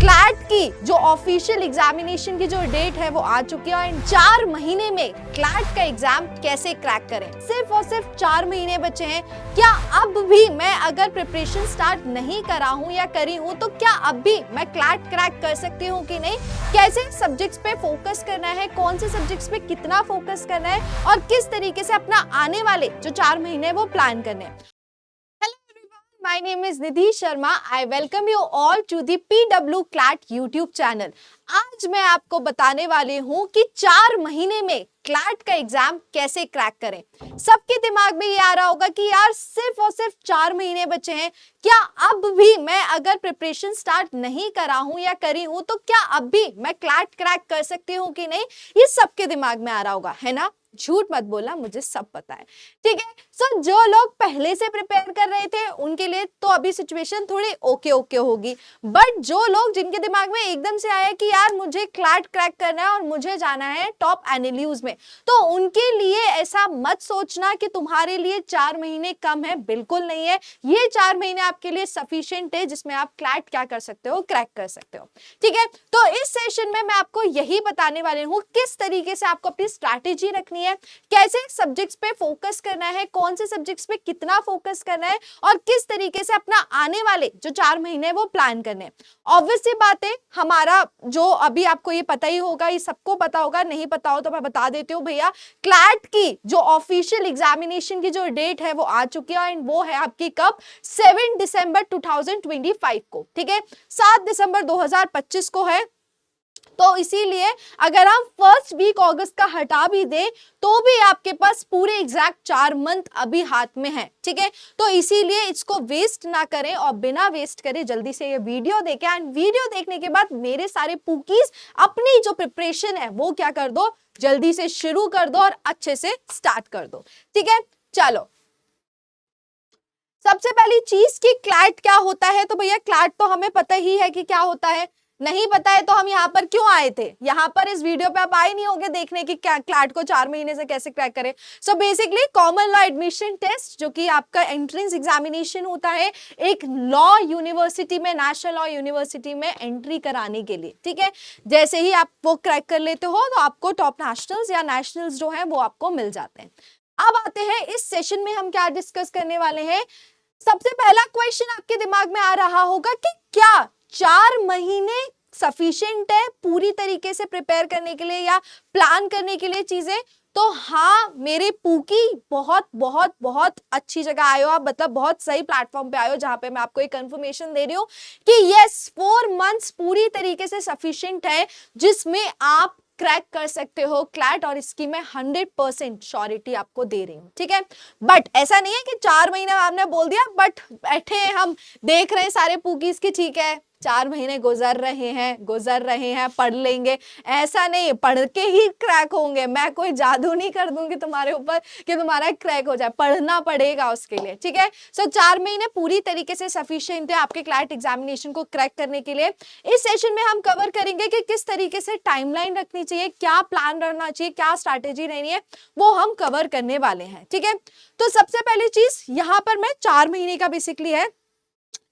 CLAT की जो official examination की जो डेट है वो आ चुकी है और 4 महीने में क्लैट का एग्जाम कैसे क्रैक करें। सिर्फ और सिर्फ 4 महीने बचे हैं। क्या अब भी मैं अगर प्रिपरेशन स्टार्ट नहीं करा हूं या करी हूं तो क्या अब भी मैं क्लैट क्रैक कर सकती हूं कि नहीं? कैसे सब्जेक्ट्स पे फोकस करना है, कौन से सब्जेक्ट्स पे कितना फोकस करना है और किस तरीके से अपना आने वाले जो 4 महीने वो प्लान करने हैं। My name is Nidhi Sharma. I welcome you all to the PW CLAT YouTube channel. आज मैं आपको बताने वाली हूँ कि 4 महीने में क्लैट का एग्जाम कैसे क्रैक करें। सबके दिमाग में ये आ रहा होगा कि यार सिर्फ और सिर्फ 4 महीने बचे हैं, क्या अब भी मैं अगर प्रिपरेशन स्टार्ट नहीं करा हूँ या करी हूँ तो क्या अब भी मैं क्लैट क्रैक कर सकती हूँ कि नहीं? ये सबके दिमाग में आ रहा होगा, है ना? झूठ मत बोलना, मुझे सब पता है, ठीक है। सो जो लोग पहले से प्रिपेयर कर रहे थे उनके लिए तो अभी सिचुएशन थोड़ी ओके होगी, बट जो लोग जिनके दिमाग में एकदम से आया कि यार मुझे क्लैट क्रैक करना है और मुझे जाना है टॉप एनएलयूज में, तो उनके लिए ऐसा मत सोचना कि तुम्हारे लिए 4 महीने कम है, बिल्कुल नहीं है। ये 4 महीने आपके लिए सफिशिएंट है जिसमें आप क्लैट क्या कर सकते हो, क्रैक कर सकते हो, ठीक है। तो इस सेशन में मैं आपको यही बताने वाली हूँ किस तरीके से आपको अपनी स्ट्रैटेजी रखनी है, कैसे सब्जेक्ट्स पे फोकस करना है, कौन से सब्जेक्ट्स पे कितना फोकस करना है और किस तरीके से अपना आने वाले जो 4 महीने वो प्लान करने हैं। ऑब्वियसली बात है, हमारा जो अभी आपको ये पता ही होगा, ये सबको पता होगा, नहीं पता हो तो मैं बता देती हूँ भैया, क्लैट की जो ऑफिशियल एग्जामिनेशन की जो डेट है वो आ चुकी है और वो है आपकी कब? 7 दिसंबर 2025 को, ठीक है। 7 दिसंबर 2025 को है। तो इसीलिए अगर हम फर्स्ट वीक अगस्त का हटा भी दें तो भी आपके पास पूरे एग्जैक्ट 4 मंथ अभी हाथ में है, ठीक है। तो इसीलिए इसको वेस्ट ना करें और बिना वेस्ट करे जल्दी से ये वीडियो देखें एंड वीडियो देखने के बाद मेरे सारे पूकीज अपनी जो प्रिपरेशन है वो क्या कर दो, जल्दी से शुरू कर दो और अच्छे से स्टार्ट कर दो, ठीक है। चलो, सबसे पहली चीज कि क्लैट क्या होता है, तो भैया क्लैट तो हमें पता ही है कि क्या होता है। नहीं पता है तो हम यहाँ पर क्यों आए थे? यहाँ पर इस वीडियो पे आप आए नहीं होंगे देखने की क्लैट को 4 महीने से कैसे क्रैक करें। So basically common law admission test जो कि आपका एंट्रेंस एग्जामिनेशन होता है एक लॉ यूनिवर्सिटी में, नेशनल लॉ यूनिवर्सिटी में एंट्री कराने के लिए, ठीक है। जैसे ही आप वो क्रैक कर लेते हो तो आपको टॉप नेशनल्स या नेशनल्स जो है वो आपको मिल जाते हैं। अब आते हैं इस सेशन में हम क्या डिस्कस करने वाले हैं। सबसे पहला क्वेश्चन आपके दिमाग में आ रहा होगा कि क्या 4 महीने सफिशिएंट है पूरी तरीके से प्रिपेयर करने के लिए या प्लान करने के लिए चीजें? तो हाँ मेरे पूकी, बहुत बहुत बहुत अच्छी जगह आए हो आप, मतलब बहुत सही प्लेटफॉर्म पे आए हो जहां पे मैं आपको एक कंफर्मेशन दे रही हूँ कि यस 4 मंथ्स पूरी तरीके से सफिशिएंट है जिसमें आप क्रैक कर सकते हो क्लैट, और इसकी मैं 100% श्योरिटी आपको दे रही हूँ, ठीक है। बट ऐसा नहीं है कि 4 महीने आपने बोल दिया बट बैठे हम देख रहे हैं सारे पूकीज की, ठीक है 4 महीने गुजर रहे हैं पढ़ लेंगे, ऐसा नहीं, पढ़ के ही क्रैक होंगे। मैं कोई जादू नहीं कर दूंगी तुम्हारे ऊपर कि तुम्हारा क्रैक हो जाए, पढ़ना पड़ेगा उसके लिए, ठीक है। सो 4 महीने पूरी तरीके से सफिशिएंट है आपके क्लैट एग्जामिनेशन को क्रैक करने के लिए। इस सेशन में हम कवर करेंगे कि किस तरीके से टाइमलाइन रखनी चाहिए, क्या प्लान रहना चाहिए, क्या स्ट्रैटेजी रहनी है, वो हम कवर करने वाले हैं, ठीक है। तो सबसे पहली चीज यहाँ पर मैं 4 महीने का बेसिकली है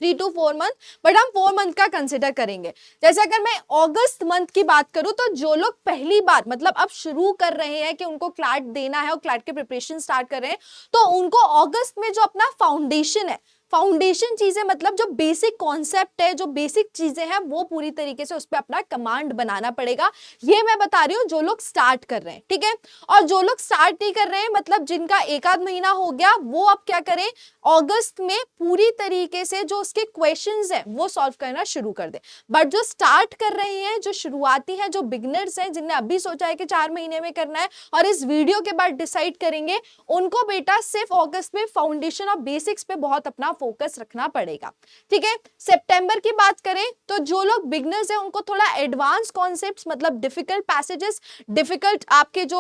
3 to 4 मंथ, बट हम 4 मंथ का कंसिडर करेंगे। जैसे अगर मैं अगस्त मंथ की बात करूं तो जो लोग पहली बार मतलब अब शुरू कर रहे हैं कि उनको क्लैट देना है और क्लैट के प्रिपरेशन स्टार्ट कर रहे हैं, तो उनको अगस्त में जो अपना फाउंडेशन है, फाउंडेशन चीजें मतलब जो बेसिक कॉन्सेप्ट है, जो बेसिक चीजें हैं वो पूरी तरीके से उस पर अपना कमांड बनाना पड़ेगा। ये मैं बता रही हूँ जो लोग स्टार्ट कर रहे हैं, ठीक है। और जो लोग स्टार्ट नहीं कर रहे हैं मतलब जिनका 1 आध महीना हो गया, वो अब क्या करें, अगस्त में पूरी तरीके से जो उसके क्वेश्चंस हैं वो सॉल्व करना शुरू कर दे। बट जो स्टार्ट कर रहे हैं, जो शुरुआती हैं, जो बिगनर्स हैं, जिनने अभी सोचा है कि 4 महीने में करना है और इस वीडियो के बाद डिसाइड करेंगे, उनको बेटा सिर्फ अगस्त में फाउंडेशन और बेसिक्स पे बहुत अपना फोकस रखना पड़ेगा, ठीक है। सितंबर की बात करें तो जो लोग बिगनर्स हैं उनको थोड़ा एडवांस कॉन्सेप्ट्स मतलब डिफिकल्ट पैसेजेस, डिफिकल्ट आपके जो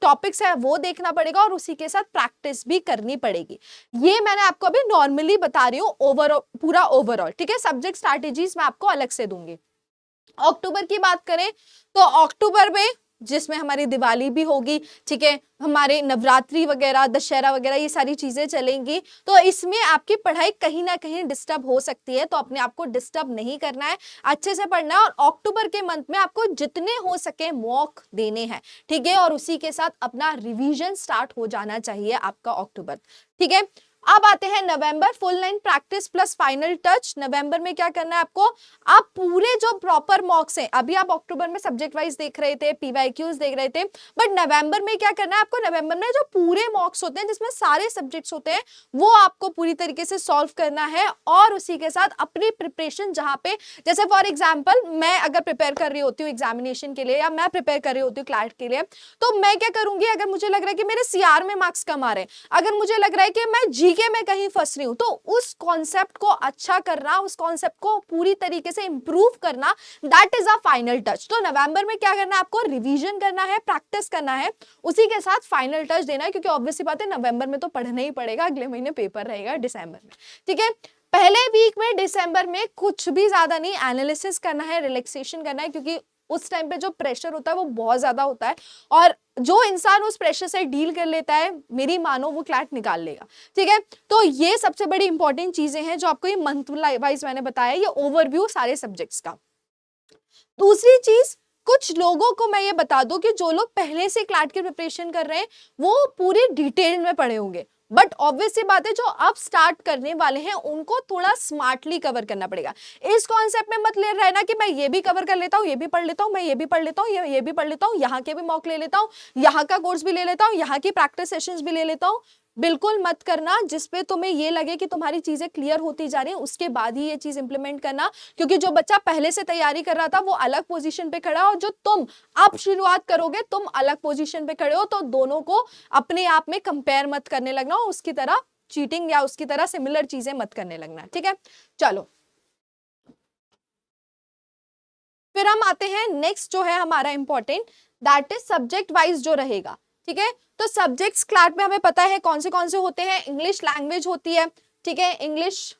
टॉपिक्स है वो देखना पड़ेगा और उसी के साथ प्रैक्टिस भी करनी पड़ेगी। ये मैंने आपको अभी नॉर्मली बता रही हूँ पूरा ओवरऑल, ठीक है। सब्जेक्ट स्ट्रैटेजीज मैं आपको अलग से दूंगी। अक्टूबर की बात करें तो अक्टूबर में जिसमें हमारी दिवाली भी होगी, ठीक है, हमारे नवरात्रि वगैरह, दशहरा वगैरह, ये सारी चीजें चलेंगी। तो इसमें आपकी पढ़ाई कहीं ना कहीं डिस्टर्ब हो सकती है, तो अपने आप को डिस्टर्ब नहीं करना है, अच्छे से पढ़ना है। और अक्टूबर के मंथ में आपको जितने हो सके मॉक देने हैं, ठीक है, और उसी के साथ अपना रिवीजन स्टार्ट हो जाना चाहिए आपका अक्टूबर, ठीक है। अब आते हैं नवंबर, full line practice plus final touch. नवंबर में क्या करना है आपको, आप पूरे जो प्रॉपर मॉक्स हैं, अभी आप अक्टूबर में सब्जेक्ट वाइज देख रहे थे, पीवाईक्यूज देख रहे थे, बट नवंबर में क्या करना है आपको, नवंबर में जो पूरे मॉक्स होते हैं जिसमें सारे सब्जेक्ट्स होते हैं, वो आपको पूरी तरीके से सॉल्व करना है। और उसी के साथ अपनी प्रिपरेशन, जहां पे जैसे फॉर एग्जाम्पल मैं अगर प्रिपेयर कर रही होती हूँ एग्जामिनेशन के लिए, या मैं प्रिपेयर कर रही होती हूँ क्लैट के लिए, तो मैं क्या करूंगी, अगर मुझे लग रहा है कि मेरे सीआर में मार्क्स कम आ रहे हैं, अगर मुझे लग रहा है कि मैं जीके में कहीं फंस रही हूं, तो उस कॉन्सेप्ट को अच्छा करना, उस कॉन्सेप्ट को पूरी तरीके से इंप्रूव करना, that is a final touch. तो नवंबर में क्या करना है आपको, रिवीजन करना है, प्रैक्टिस करना है, उसी के साथ फाइनल टच देना है, क्योंकि ऑब्वियसली बात है नवंबर में तो पढ़ना ही पड़ेगा, अगले महीने पेपर रहेगा दिसंबर में, ठीक है। पहले वीक में दिसंबर में कुछ भी ज्यादा नहीं, एनालिसिस करना है, रिलैक्सेशन करना है, क्योंकि उस टाइम पे जो प्रेशर होता है वो बहुत ज्यादा होता है, और जो इंसान उस प्रेशर से डील कर लेता है, मेरी मानो वो क्लैट निकाल लेगा, ठीक है। तो ये सबसे बड़ी इंपॉर्टेंट चीजें हैं जो आपको ये मंथ वाइज मैंने बताया, ये ओवरव्यू सारे सब्जेक्ट्स का। दूसरी चीज, कुछ लोगों को मैं ये बता दूं कि जो लोग पहले से क्लैट की प्रिपरेशन कर रहे हैं वो पूरी डिटेल में पढ़े होंगे, बट ऑब्वियसली बात है जो अब स्टार्ट करने वाले हैं उनको थोड़ा स्मार्टली कवर करना पड़ेगा। इस कॉन्सेप्ट में मत ले रहना कि मैं ये भी कवर कर लेता हूँ, ये भी पढ़ लेता हूँ, मैं ये भी पढ़ लेता हूँ, ये भी पढ़ लेता हूँ, यहाँ के भी मॉक ले लेता हूँ, यहाँ का कोर्स भी ले लेता हूँ, यहाँ की प्रैक्टिस सेशंस भी ले लेता हूँ। बिल्कुल मत करना। जिसपे तुम्हें ये लगे कि तुम्हारी चीजें क्लियर होती जा रही है उसके बाद ही ये चीज इंप्लीमेंट करना, क्योंकि जो बच्चा पहले से तैयारी कर रहा था वो अलग पोजीशन पे खड़ा, और जो तुम अब शुरुआत करोगे तुम अलग पोजीशन पे खड़े हो, तो दोनों को अपने आप में कंपेयर मत करने लगना, और उसकी तरह चीटिंग या उसकी तरह सिमिलर चीजें मत करने लगना, ठीक है। चलो फिर हम आते हैं नेक्स्ट जो है हमारा important, that is subject wise जो रहेगा, ठीक है। तो सब्जेक्ट्स क्लैट में हमें पता है कौन से होते हैं, इंग्लिश लैंग्वेज होती है, ठीक है, इंग्लिश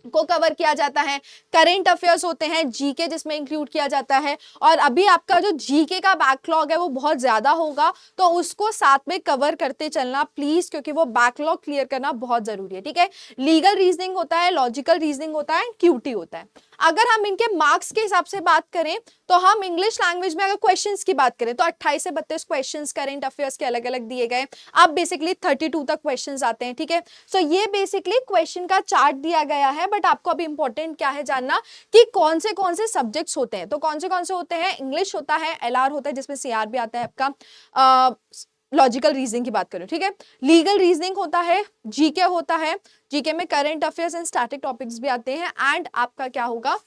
को कवर किया जाता है, करेंट अफेयर्स होते हैं, जीके जिसमें इंक्लूड किया जाता है, और अभी आपका जो जीके का बैकलॉग है वो बहुत ज्यादा होगा, तो उसको साथ में कवर करते चलना प्लीज, क्योंकि वो बैकलॉग क्लियर करना बहुत जरूरी है, ठीक है। लीगल रीजनिंग होता है, लॉजिकल रीजनिंग होता है, क्यूटी होता है। अगर हम इनके मार्क्स के हिसाब से बात करें तो हम इंग्लिश लैंग्वेज में अगर क्वेश्चंस की बात करें तो 28 से 32 क्वेश्चंस करेंट अफेयर्स के अलग अलग दिए गए, अब बेसिकली 32 तक क्वेश्चंस आते हैं, ठीक है। सो ये बेसिकली क्वेश्चन का चार्ट दिया गया है, बट आपको अभी इंपॉर्टेंट क्या है जानना कि कौन से सब्जेक्ट्स होते हैं। तो कौन से होते हैं, इंग्लिश होता है, एलआर होता है जिसमें सीआर भी आता है आपका, लॉजिकल रीजनिंग की बात करें, ठीक है, लीगल रीजनिंग होता है, जीके होता है, जीके में current affairs and static topics भी आते हैं, एंड आपका क्या होगा,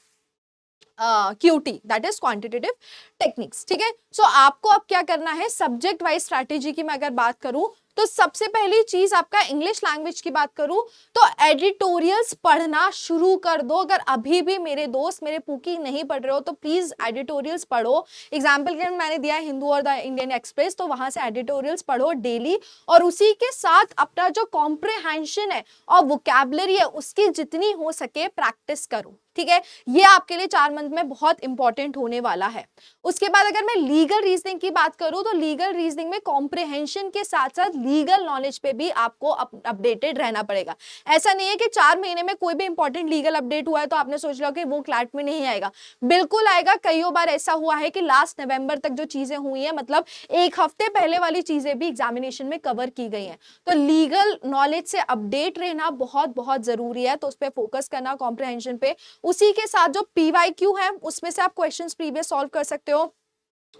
QT that is quantitative techniques, ठीक है। सो आपको अब क्या करना है, सब्जेक्ट वाइज स्ट्रैटेजी की मैं अगर बात करूं तो सबसे पहली चीज आपका इंग्लिश लैंग्वेज की बात करूं तो एडिटोरियल्स पढ़ना शुरू कर दो। अगर अभी भी मेरे दोस्त मेरे पूकी नहीं पढ़ रहे हो तो प्लीज एडिटोरियल्स पढ़ो। एग्जाम्पल के मैंने दिया है हिंदू और द इंडियन एक्सप्रेस, तो वहां से एडिटोरियल्स पढ़ो डेली, और उसी के साथ अपना जो कॉम्प्रिहेंशन है और वोकैबुलरी है उसकी जितनी हो सके प्रैक्टिस करो, ठीक है। ये आपके लिए 4 मंथ में बहुत इंपॉर्टेंट होने वाला है। उसके बाद अगर मैं लीगल रीजनिंग की बात करूं तो लीगल रीजनिंग में कॉम्प्रिहेंशन के साथ साथ लीगल नॉलेज पे भी आपको अपडेटेड रहना पड़ेगा। ऐसा नहीं है कि 4 महीने में कोई भी इंपॉर्टेंट लीगल अपडेट हुआ है तो आपने सोच लिया कि वो क्लैट में नहीं आएगा, बिल्कुल आएगा। कईयों बार ऐसा हुआ है कि लास्ट नवंबर तक जो चीजें हुई है, मतलब 1 हफ्ते पहले वाली चीजें भी एग्जामिनेशन में कवर की गई हैं। तो लीगल नॉलेज से अपडेट रहना बहुत बहुत जरूरी है, तो उस पर फोकस करना, कॉम्प्रिहेंशन पे। उसी के साथ जो पीवाईक्यू है उसमें से आप क्वेश्चंस प्रीवियस सॉल्व कर सकते हो,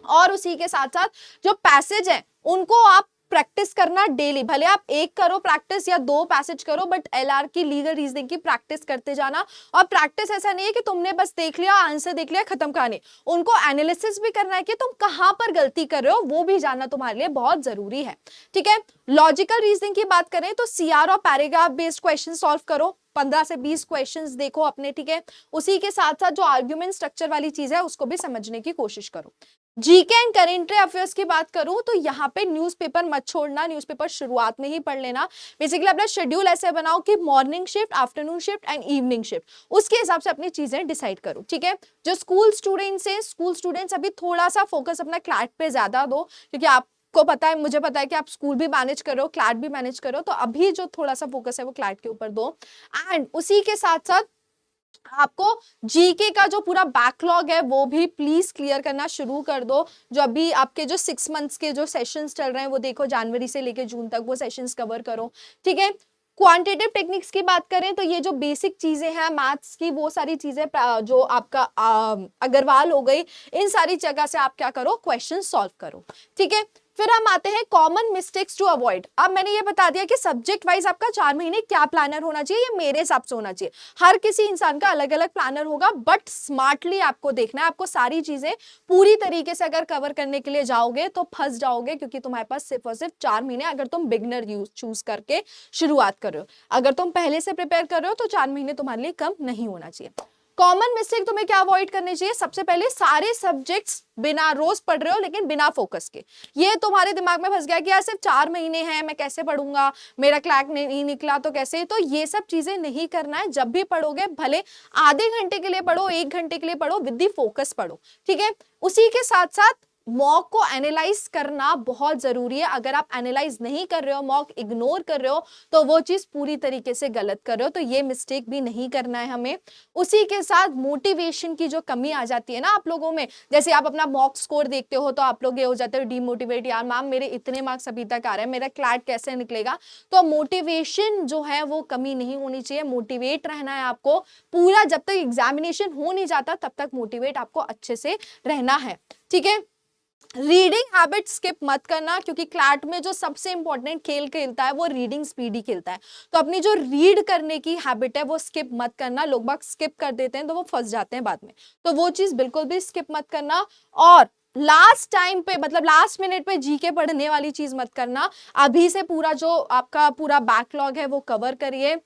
और उसी के साथ साथ जो पैसेज है उनको आप प्रैक्टिस करना डेली, भले आप 1 करो प्रैक्टिस या 2 पैसेज करो, बट एलआर की लीगल रीजनिंग की प्रैक्टिस करते जाना। और प्रैक्टिस ऐसा नहीं है कि तुमने बस देख लिया, आंसर देख लिया, खत्म कहानी, उनको एनालिसिस भी करना है कि तुम कहां पर गलती कर रहे हो, वो भी जानना तुम्हारे लिए बहुत जरूरी है, ठीक है। लॉजिकल रीजनिंग की बात करें तो सीआर और पैराग्राफ बेस्ड क्वेश्चन सॉल्व करो, 15 से 20 क्वेश्चंस देखो अपने, ठीक है। उसी के साथ साथ जो आर्ग्यूमेंट स्ट्रक्चर वाली चीज है उसको भी समझने की कोशिश करो। जीके एंड करेंट अफेयर्स की बात करूं तो यहाँ पे न्यूज़पेपर मत छोड़ना, न्यूज़पेपर शुरुआत में ही पढ़ लेना। बेसिकली अपना शेड्यूल ऐसे बनाओ कि morning shift, afternoon shift and evening shift, उसके हिसाब से अपनी चीजें डिसाइड करो, ठीक है। जो स्कूल स्टूडेंट्स हैं, स्कूल स्टूडेंट्स अभी थोड़ा सा फोकस अपना क्लैट पे ज्यादा दो, क्योंकि आपको पता है, मुझे पता है कि आप स्कूल भी मैनेज करो, क्लैट भी मैनेज करो, तो अभी जो थोड़ा सा फोकस है वो क्लैट के ऊपर दो। एंड उसी के साथ साथ आपको जीके का जो पूरा बैकलॉग है वो भी प्लीज क्लियर करना शुरू कर दो। जो अभी आपके जो 6 मंथ्स के जो सेशंस चल रहे हैं वो देखो, जनवरी से लेके जून तक वो सेशंस कवर करो, ठीक है। क्वांटिटेटिव टेक्निक्स की बात करें तो ये जो बेसिक चीजें हैं मैथ्स की, वो सारी चीजें जो आपका अग्रवाल हो गई, इन सारी जगह से आप क्या करो, क्वेश्चन सॉल्व करो, ठीक है। फिर हम आते हैं कॉमन मिस्टेक्स टू अवॉइड। अब मैंने ये बता दिया कि सब्जेक्ट वाइज आपका 4 महीने क्या प्लानर होना चाहिए, ये मेरे हिसाब से होना चाहिए। हर किसी इंसान का अलग अलग प्लानर होगा, बट स्मार्टली आपको देखना है। आपको सारी चीजें पूरी तरीके से अगर कवर करने के लिए जाओगे तो फंस जाओगे, क्योंकि तुम्हारे पास सिर्फ और सिर्फ 4 महीने, अगर तुम बिगनर चूज करके शुरुआत कर रहे हो। अगर तुम पहले से प्रिपेयर कर रहे हो तो 4 महीने तुम्हारे लिए कम नहीं होना चाहिए। कॉमन मिस्टेक तुम्हें क्या अवॉइड करनी चाहिए, सबसे पहले सारे सब्जेक्ट्स बिना, रोज पढ़ रहे हो लेकिन बिना फोकस के। ये तुम्हारे दिमाग में फंस गया कि यार सिर्फ 4 महीने हैं, मैं कैसे पढ़ूंगा, मेरा क्लैक नहीं निकला तो कैसे। तो ये सब चीजें नहीं करना है। जब भी पढ़ोगे भले आधे घंटे के लिए पढ़ो, 1 घंटे के लिए पढ़ो, विद दी फोकस पढ़ो, ठीक है। उसी के साथ साथ मॉक को एनालाइज करना बहुत जरूरी है। अगर आप एनालाइज नहीं कर रहे हो, मॉक इग्नोर कर रहे हो, तो वो चीज पूरी तरीके से गलत कर रहे हो। तो ये मिस्टेक भी नहीं करना है हमें। उसी के साथ मोटिवेशन की जो कमी आ जाती है ना आप लोगों में, जैसे आप अपना मॉक स्कोर देखते हो तो आप लोग ये हो जाते हो डिमोटिवेट, यार मैम मेरे इतने मार्क्स अभी तक आ रहे हैं, मेरा क्लैट कैसे निकलेगा। तो मोटिवेशन जो है वो कमी नहीं होनी चाहिए, मोटिवेट रहना है आपको पूरा। जब तक एग्जामिनेशन हो नहीं जाता तब तक मोटिवेट आपको अच्छे से रहना है, ठीक है। रीडिंग हैबिट स्किप मत करना, क्योंकि क्लैट में जो सबसे इंपॉर्टेंट खेल खेलता है वो रीडिंग स्पीड ही खेलता है। तो अपनी जो रीड करने की हैबिट है वो स्किप मत करना। लोग बाग स्किप कर देते हैं तो वो फंस जाते हैं बाद में, तो वो चीज बिल्कुल भी स्किप मत करना। और लास्ट टाइम पे, मतलब लास्ट मिनट पे जीके पढ़ने वाली चीज मत करना। अभी से पूरा जो आपका पूरा बैकलॉग है वो कवर करिए।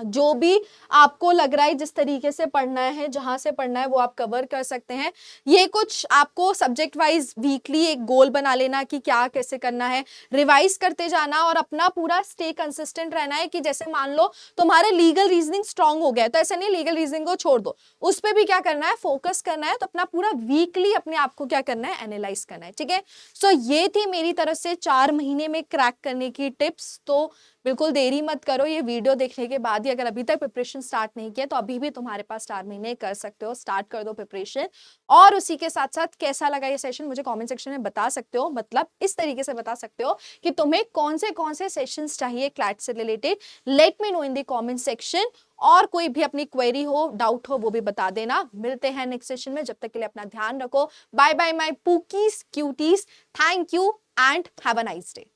जो भी आपको लग रहा है जिस तरीके से पढ़ना है, जहां से पढ़ना है, वो आप कवर कर सकते हैं। ये कुछ आपको सब्जेक्ट वाइज वीकली एक गोल बना लेना कि क्या कैसे करना है, रिवाइज करते जाना और अपना पूरा स्टे कंसिस्टेंट रहना है। कि जैसे मान लो तुम्हारे लीगल रीजनिंग स्ट्रांग हो गया है, तो ऐसा नहीं लीगल रीजनिंग को छोड़ दो, उस पर भी क्या करना है, फोकस करना है। तो अपना पूरा वीकली अपने आप को क्या करना है, एनालाइज करना है, ठीक है। सो ये थी मेरी तरफ से 4 महीने में क्रैक करने की टिप्स। तो बिल्कुल देरी मत करो, ये वीडियो देखने के बाद ही अगर अभी तक प्रिपरेशन स्टार्ट नहीं किया तो अभी भी तुम्हारे पास 4 महीने कर सकते हो, स्टार्ट कर दो प्रिपरेशन। और उसी के साथ साथ कैसा लगा ये सेशन मुझे कमेंट सेक्शन में बता सकते हो, मतलब इस तरीके से बता सकते हो कि तुम्हें कौन से सेशंस चाहिए क्लैट से related. Let me know in the comment section. और कोई भी अपनी क्वेरी हो, डाउट हो, वो भी बता देना। मिलते हैं नेक्स्ट सेशन में, जब तक के लिए अपना ध्यान रखो। Bye bye my pookies cuties, thank you and have a nice day.